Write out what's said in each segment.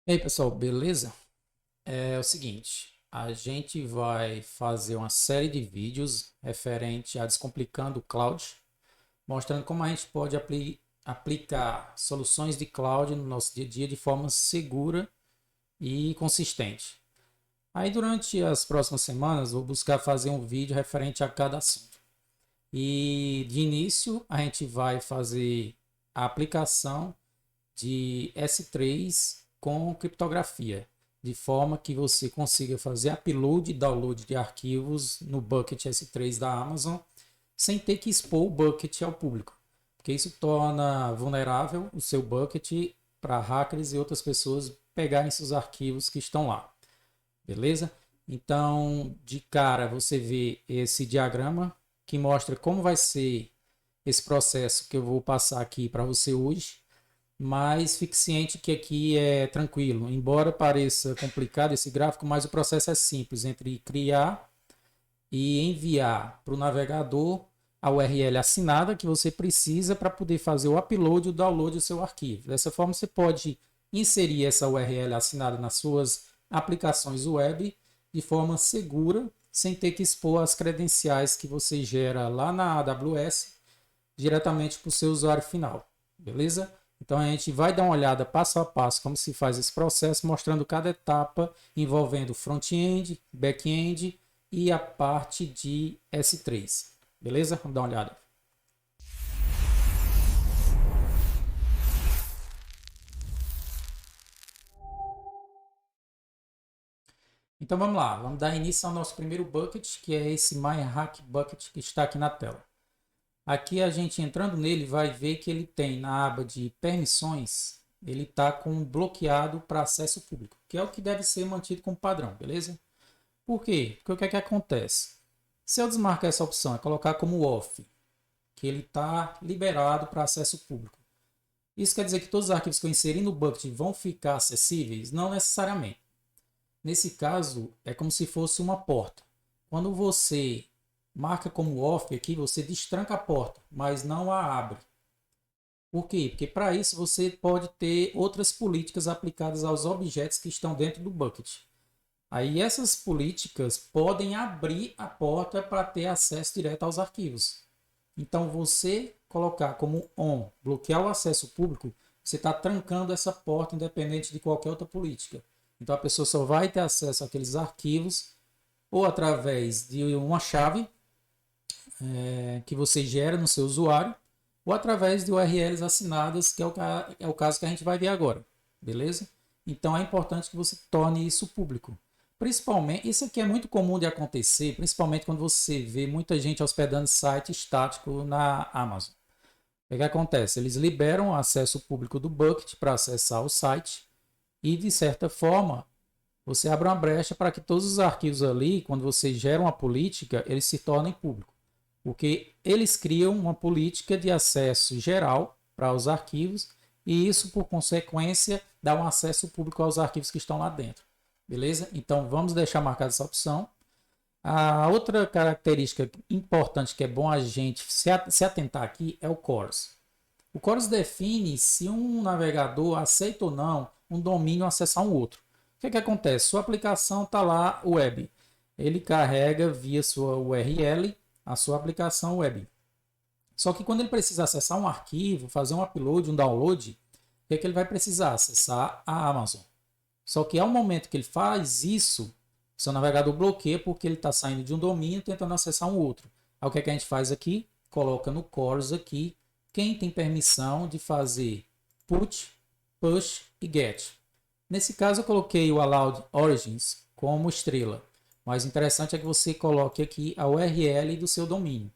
E aí, pessoal, beleza? É o seguinte, a gente vai fazer uma série de vídeos referente a Descomplicando o Cloud, mostrando como a gente pode aplicar soluções de cloud no nosso dia a dia de forma segura e consistente. Aí, durante as próximas semanas, vou buscar fazer um vídeo referente a cada assunto. E de início, a gente vai fazer a aplicação de S3 com criptografia, de forma que você consiga fazer upload e download de arquivos no bucket S3 da Amazon sem ter que expor o bucket ao público, porque isso torna vulnerável o seu bucket para hackers e outras pessoas pegarem seus arquivos que estão lá, beleza? Então, de cara, você vê esse diagrama que mostra como vai ser esse processo que eu vou passar aqui para você hoje, mas fique ciente que aqui é tranquilo. Embora pareça complicado esse gráfico, mas o processo é simples entre criar e enviar para o navegador a URL assinada que você precisa para poder fazer o upload e o download do seu arquivo. Dessa forma, você pode inserir essa URL assinada nas suas aplicações web de forma segura, sem ter que expor as credenciais que você gera lá na AWS diretamente para o seu usuário final, beleza? Então a gente vai dar uma olhada passo a passo como se faz esse processo, mostrando cada etapa envolvendo front-end, back-end e a parte de S3, beleza? Vamos dar uma olhada. Então vamos lá, vamos dar início ao nosso primeiro bucket, que é esse MyHack Bucket que está aqui na tela. Aqui a gente entrando nele vai ver que ele tem na aba de permissões, ele está com bloqueado para acesso público, que é o que deve ser mantido como padrão, beleza? Por quê? Porque o que é que acontece? Se eu desmarcar essa opção e colocar como off, que ele está liberado para acesso público, isso quer dizer que todos os arquivos que eu inseri no bucket vão ficar acessíveis? Não necessariamente. Nesse caso, é como se fosse uma porta. Quando você marca como off aqui, você destranca a porta, mas não a abre. Por quê? Porque para isso você pode ter outras políticas aplicadas aos objetos que estão dentro do bucket. Aí essas políticas podem abrir a porta para ter acesso direto aos arquivos. Então você colocar como on, bloquear o acesso público, você está trancando essa porta independente de qualquer outra política. Então a pessoa só vai ter acesso àqueles arquivos ou através de uma chave que você gera no seu usuário ou através de URLs assinadas, que é o caso que a gente vai ver agora, beleza? Então é importante que você torne isso público. Principalmente, isso aqui é muito comum de acontecer, principalmente quando você vê muita gente hospedando site estático na Amazon. O que acontece? Eles liberam o acesso público do bucket para acessar o site e, de certa forma, você abre uma brecha para que todos os arquivos ali, quando você gera uma política, eles se tornem públicos. Porque eles criam uma política de acesso geral para os arquivos e isso, por consequência, dá um acesso público aos arquivos que estão lá dentro. Beleza? Então vamos deixar marcada essa opção. A outra característica importante que é bom a gente se atentar aqui é o CORS. O CORS define se um navegador aceita ou não um domínio acessar um outro. O que acontece? Sua aplicação está lá web. Ele carrega via sua URL a sua aplicação web. Só que quando ele precisa acessar um arquivo, fazer um upload, um download, o que ele vai precisar? Acessar a Amazon. Só que ao momento que ele faz isso, seu navegador bloqueia porque ele está saindo de um domínio tentando acessar um outro. Aí o que a gente faz aqui? Coloca no CORS aqui quem tem permissão de fazer put, push e get. Nesse caso eu coloquei o allowed origins como estrela. Mas o interessante é que você coloque aqui a URL do seu domínio.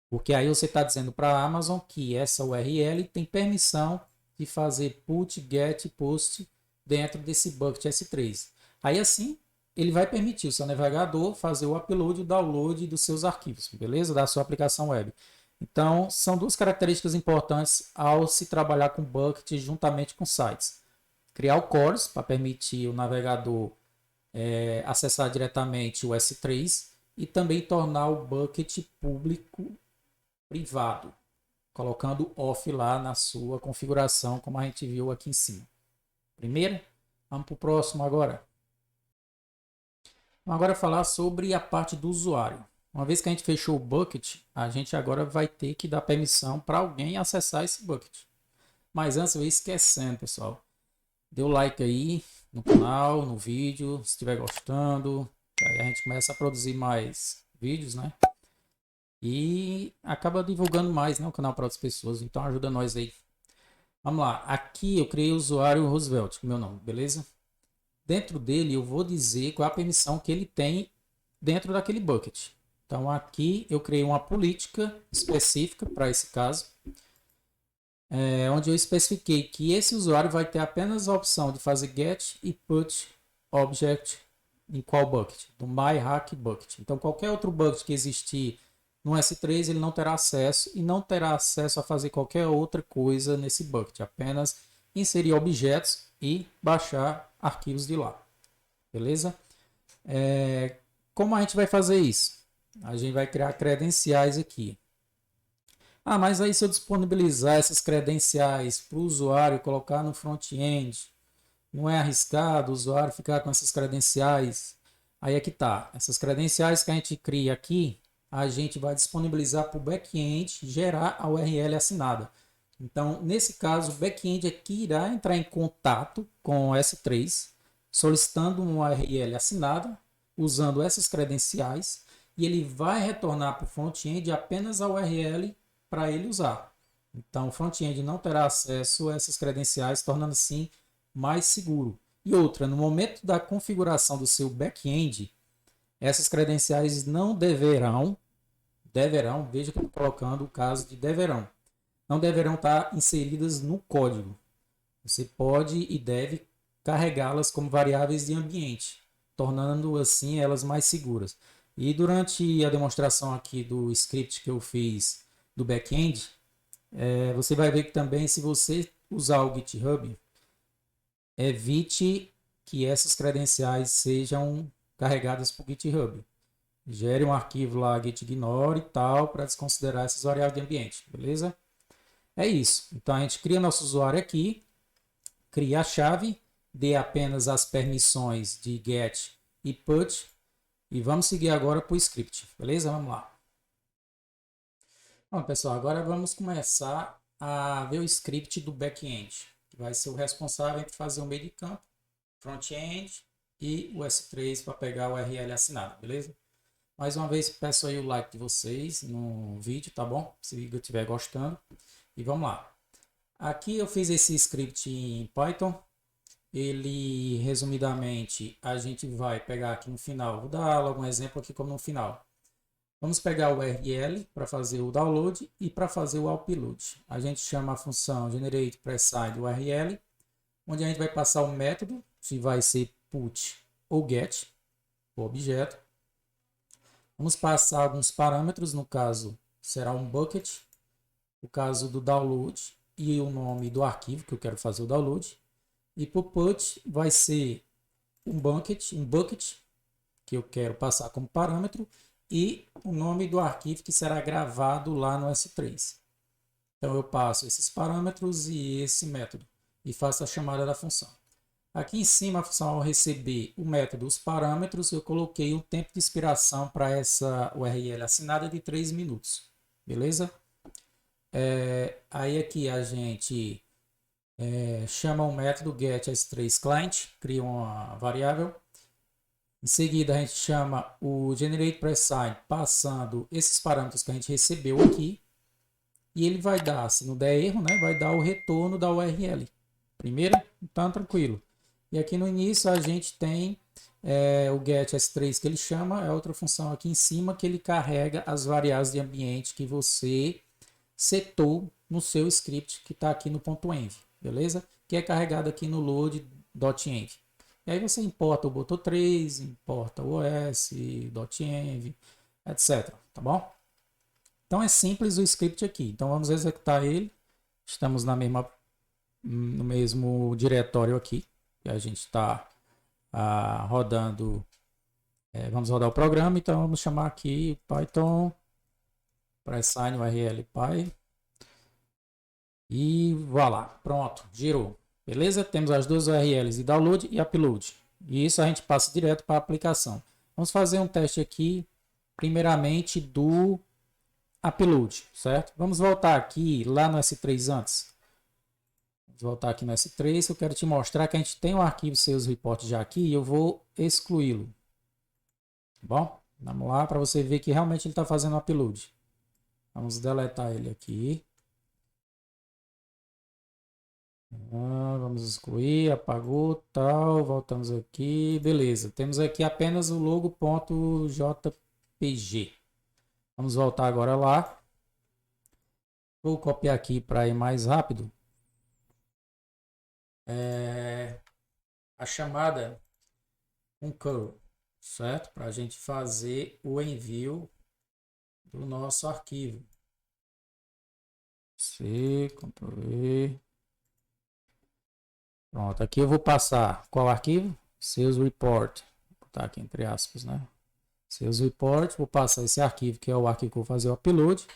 Porque aí você está dizendo para a Amazon que essa URL tem permissão de fazer put, get, post dentro desse bucket S3. Aí assim, ele vai permitir o seu navegador fazer o upload e o download dos seus arquivos, beleza? Da sua aplicação web. Então, são duas características importantes ao se trabalhar com bucket juntamente com sites. Criar o CORS para permitir o navegador acessar diretamente o S3 e também tornar o bucket público privado, colocando off lá na sua configuração, como a gente viu aqui em cima. Primeiro. Vamos para o próximo agora. Vamos agora falar sobre a parte do usuário. Uma vez que a gente fechou o bucket, a gente agora vai ter que dar permissão para alguém acessar esse bucket. Mas antes eu ia esquecendo, pessoal. Dê o like aí no canal, no vídeo, se estiver gostando. Aí a gente começa a produzir mais vídeos, né? E acaba divulgando mais, né, o canal para outras pessoas. Então ajuda nós aí. Vamos lá. Aqui eu criei o usuário Roosevelt com meu nome, beleza? Dentro dele eu vou dizer qual é a permissão que ele tem dentro daquele bucket. Então aqui eu criei uma política específica para esse caso, onde eu especifiquei que esse usuário vai ter apenas a opção de fazer get e put object em qual bucket? Do myHack bucket. Então qualquer outro bucket que existir no S3 ele não terá acesso e não terá acesso a fazer qualquer outra coisa nesse bucket, apenas inserir objetos e baixar arquivos de lá, beleza? Como a gente vai fazer isso? A gente vai criar credenciais aqui. Ah, mas aí se eu disponibilizar essas credenciais para o usuário colocar no front-end, não é arriscado o usuário ficar com essas credenciais? Aí é que tá. Essas credenciais que a gente cria aqui, a gente vai disponibilizar para o back-end gerar a URL assinada. Então, nesse caso, o back-end aqui irá entrar em contato com o S3, solicitando uma URL assinada, usando essas credenciais, e ele vai retornar para o front-end apenas a URL para ele usar. Então, o front-end não terá acesso a essas credenciais, tornando assim mais seguro. E outra, no momento da configuração do seu back-end, essas credenciais não deverão, veja que eu estou colocando o caso de não deverão estar inseridas no código. Você pode e deve carregá-las como variáveis de ambiente, tornando assim elas mais seguras. E durante a demonstração aqui do script que eu fiz do back-end, você vai ver que também se você usar o GitHub, evite que essas credenciais sejam carregadas por GitHub. Gere um arquivo lá gitignore e tal para desconsiderar essas variáveis de ambiente, beleza? É isso. Então a gente cria nosso usuário aqui, cria a chave, dê apenas as permissões de get e put e vamos seguir agora para o script, beleza? Vamos lá. Bom, pessoal, agora vamos começar a ver o script do back-end, que vai ser o responsável por fazer o meio de campo, front-end e o S3 para pegar o URL assinado, beleza? Mais uma vez, peço aí o like de vocês no vídeo, tá bom? Se o vídeo estiver gostando. E vamos lá. Aqui eu fiz esse script em Python. Ele, resumidamente, a gente vai pegar aqui no final. Vou dar algum exemplo aqui como no final. Vamos pegar o URL para fazer o download e para fazer o upload. A gente chama a função generatePreSignURL, onde a gente vai passar o método, se vai ser put ou get, o objeto. Vamos passar alguns parâmetros, no caso será um bucket, o caso do download e o nome do arquivo que eu quero fazer o download. E para o put vai ser um bucket, que eu quero passar como parâmetro, e o nome do arquivo que será gravado lá no S3. Então eu passo esses parâmetros e esse método e faço a chamada da função. Aqui em cima, a função ao receber o método, os parâmetros, eu coloquei um tempo de expiração para essa URL assinada de 3 minutos. Beleza? Aí aqui a gente chama o método getS3Client, cria uma variável. Em seguida, a gente chama o generatePreSign, passando esses parâmetros que a gente recebeu aqui. E ele vai dar, se não der erro, né, vai dar o retorno da URL. Primeiro, então tranquilo. E aqui no início a gente tem o getS3 que ele chama, é outra função aqui em cima que ele carrega as variáveis de ambiente que você setou no seu script que está aqui no .env, beleza? Que é carregado aqui no load.env. E aí você importa o Boto3, importa o OS, .env, etc. Tá bom? Então é simples o script aqui. Então vamos executar ele. Estamos no mesmo diretório aqui. Que a gente está rodando. Vamos rodar o programa. Então vamos chamar aqui Python preSign URL py. E vá lá. Pronto. Girou. Beleza? Temos as duas URLs de download e upload. E isso a gente passa direto para a aplicação. Vamos fazer um teste aqui, primeiramente do upload, certo? Vamos voltar aqui lá no S3 antes. Vamos voltar aqui no S3. Eu quero te mostrar que a gente tem um arquivo Sales Report já aqui e eu vou excluí-lo. Tá bom? Vamos lá para você ver que realmente ele está fazendo o upload. Vamos deletar ele aqui. Vamos excluir, apagou, tal, voltamos aqui, beleza. Temos aqui apenas o logo.jpg. Vamos voltar agora lá. Vou copiar aqui para ir mais rápido. A chamada concur, certo? Para a gente fazer o envio do nosso arquivo. C, Ctrl E. Pronto, aqui eu vou passar qual arquivo? Sales Report. Vou botar aqui entre aspas, né? Sales Report, vou passar esse arquivo, que é o arquivo que eu vou fazer o upload.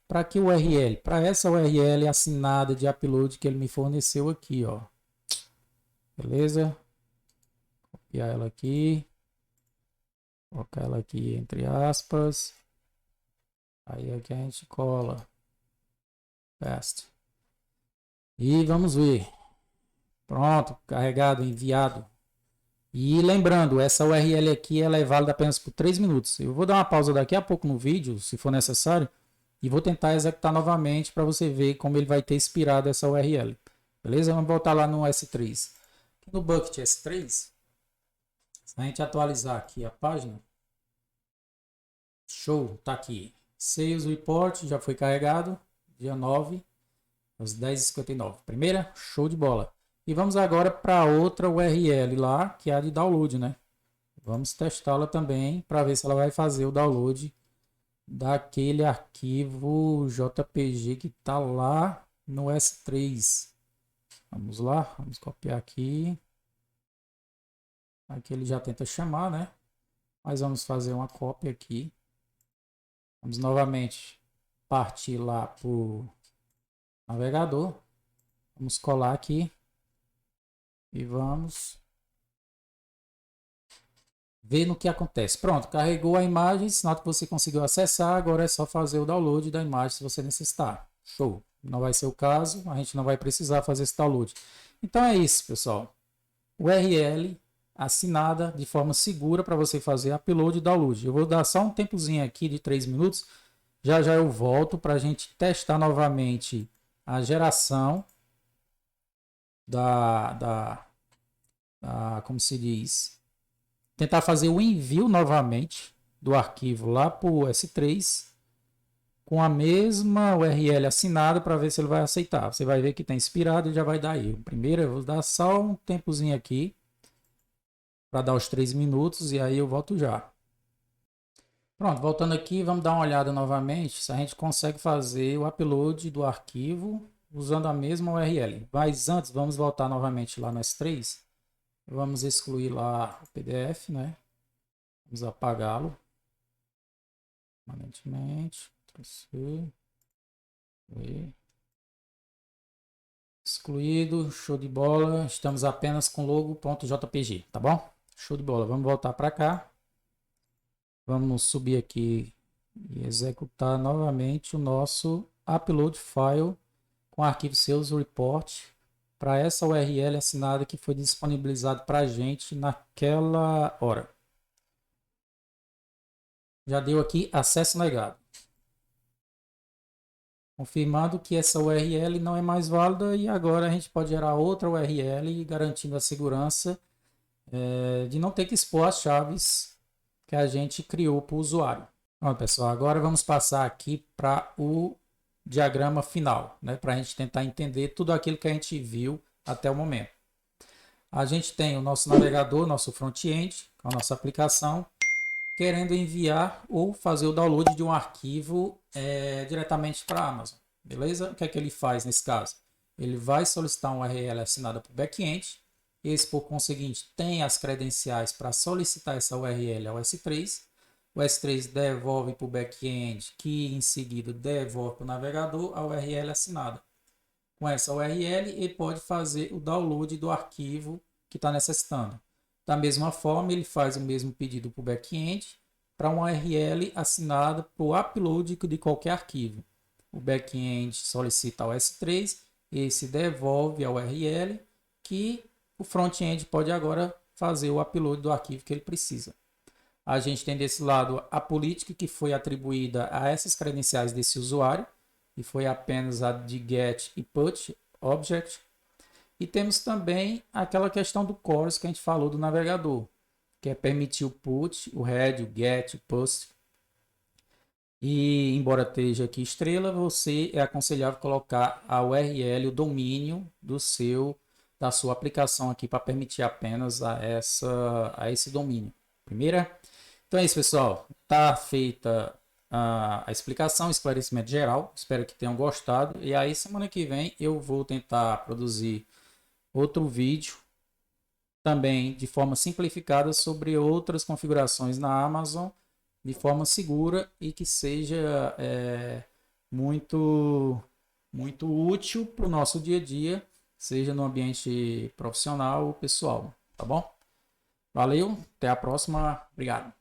Para que URL? Para essa URL assinada de upload que ele me forneceu aqui, ó. Beleza? Copiar ela aqui. Colocar ela aqui entre aspas. Aí aqui a gente cola. Paste. E vamos ver. Pronto, carregado, enviado. E lembrando, essa URL aqui ela é válida apenas por 3 minutos. Eu vou dar uma pausa daqui a pouco no vídeo, se for necessário, e vou tentar executar novamente para você ver como ele vai ter expirado essa URL. Beleza? Vamos voltar lá no S3. Aqui no Bucket S3, se a gente atualizar aqui a página, show, tá aqui. Sales Report já foi carregado, dia 9, às 10h59. Primeira, show de bola. E vamos agora para outra URL lá, que é a de download, né? Vamos testá-la também para ver se ela vai fazer o download daquele arquivo JPG que está lá no S3. Vamos lá, vamos copiar aqui. Aqui ele já tenta chamar, né? Mas vamos fazer uma cópia aqui. Vamos novamente partir lá para o navegador. Vamos colar aqui. E vamos ver no que acontece. Pronto, carregou a imagem, sinal que você conseguiu acessar. Agora é só fazer o download da imagem se você necessitar. Show! Não vai ser o caso, a gente não vai precisar fazer esse download. Então é isso, pessoal. URL assinada de forma segura para você fazer upload e download. Eu vou dar só um tempozinho aqui de 3 minutos. Já já eu volto para a gente testar novamente a geração como se diz, tentar fazer o envio novamente do arquivo lá para o S3 com a mesma URL assinada para ver se ele vai aceitar. Você vai ver que tem expirado e já vai dar erro. Primeiro eu vou dar só um tempozinho aqui para dar os 3 minutos e aí eu volto já. Pronto, voltando aqui, vamos dar uma olhada novamente se a gente consegue fazer o upload do arquivo usando a mesma URL. Mas antes, vamos voltar novamente lá no S3. Vamos excluir lá o PDF, né? Vamos apagá-lo. Permanentemente. Excluído, show de bola. Estamos apenas com logo.jpg, tá bom? Show de bola. Vamos voltar para cá. Vamos subir aqui e executar novamente o nosso upload file com o arquivo Sales Report para essa URL assinada que foi disponibilizado para a gente naquela hora. Já deu aqui acesso negado. Confirmando que essa URL não é mais válida e agora a gente pode gerar outra URL garantindo a segurança de não ter que expor as chaves que a gente criou para o usuário. Bom, pessoal, agora vamos passar aqui para o diagrama final, né, para a gente tentar entender tudo aquilo que a gente viu até o momento. A gente tem o nosso navegador, nosso front-end, com a nossa aplicação, querendo enviar ou fazer o download de um arquivo diretamente para a Amazon. Beleza? O que é que ele faz nesse caso? Ele vai solicitar uma URL assinada para o back-end. Esse, por conseguinte, tem as credenciais para solicitar essa URL ao S3. O S3 devolve para o back-end, que em seguida devolve para o navegador a URL assinada. com essa URL, ele pode fazer o download do arquivo que está necessitando. Da mesma forma, ele faz o mesmo pedido para o back-end, para uma URL assinada para o upload de qualquer arquivo. O back-end solicita o S3, esse devolve a URL, que o front-end pode agora fazer o upload do arquivo que ele precisa. A gente tem desse lado a política que foi atribuída a essas credenciais desse usuário, e foi apenas a de get e put object. E temos também aquela questão do CORS que a gente falou do navegador, que é permitir o put, o head, o get, o post. E embora esteja aqui estrela, você é aconselhável colocar a URL, o domínio da sua aplicação aqui para permitir apenas a esse domínio. Primeira. Então é isso, pessoal. Está feita a explicação, esclarecimento geral. Espero que tenham gostado. E aí, semana que vem, eu vou tentar produzir outro vídeo também de forma simplificada sobre outras configurações na Amazon de forma segura e que seja muito útil para o nosso dia a dia, seja no ambiente profissional ou pessoal, tá bom? Valeu, até a próxima, obrigado.